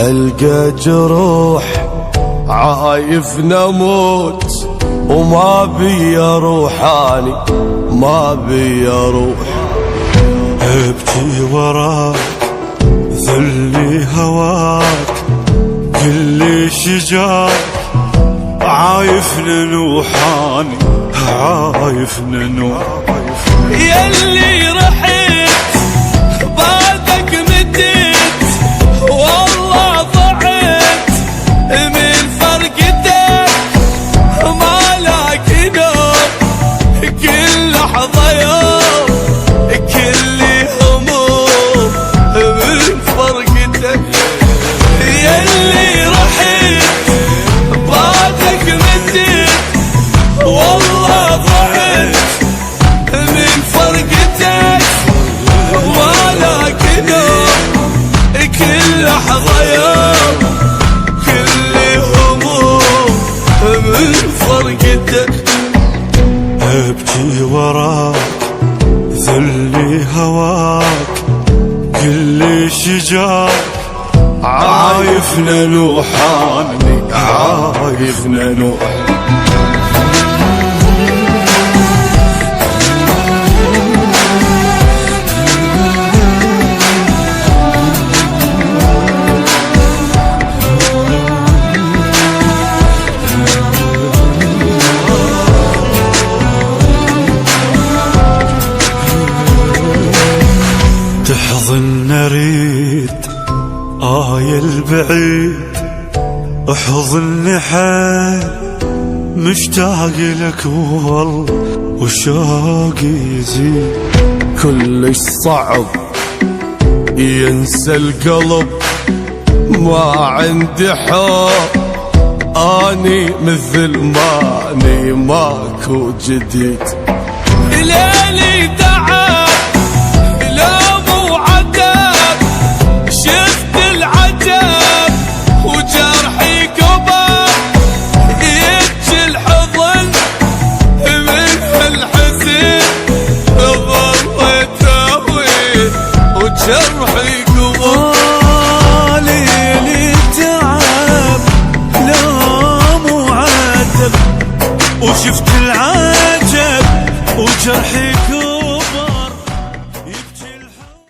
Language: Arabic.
ألقى جروح عايف نموت وما بي روحاني ما بي روح. ابكي وراك ذلي هواك كل شجار عايف ننوحاني عايف ننوح. ياللي رحت بعدك مديت والله ضعت من فرقتك ما لاقي نوم كل لحظة يوم كل هموم من فرقتك. ياللي رحت بعدك مديت والله ضعت من فرقتك ما لاقي نوم كل لحظة يوم كل هموم من فرقتك. ابكي وراك ذلي هواك كل شجار عايف ننوحاني عايف ننوح. تحضن اريد البعيد احضني حيل مشتاق لك والله وشوقي يزيد. كلش صعب ينسى القلب ما عندي حب اني مثل ماني ماكو جديد. ليلي تعب لوم وعتب شفت العجب وجرحي كبر يبكي الحضن من الحزن ظليت اهوي وجرحي كبر. ليلي تعب لوم وعتب وشفت العجب وجرحي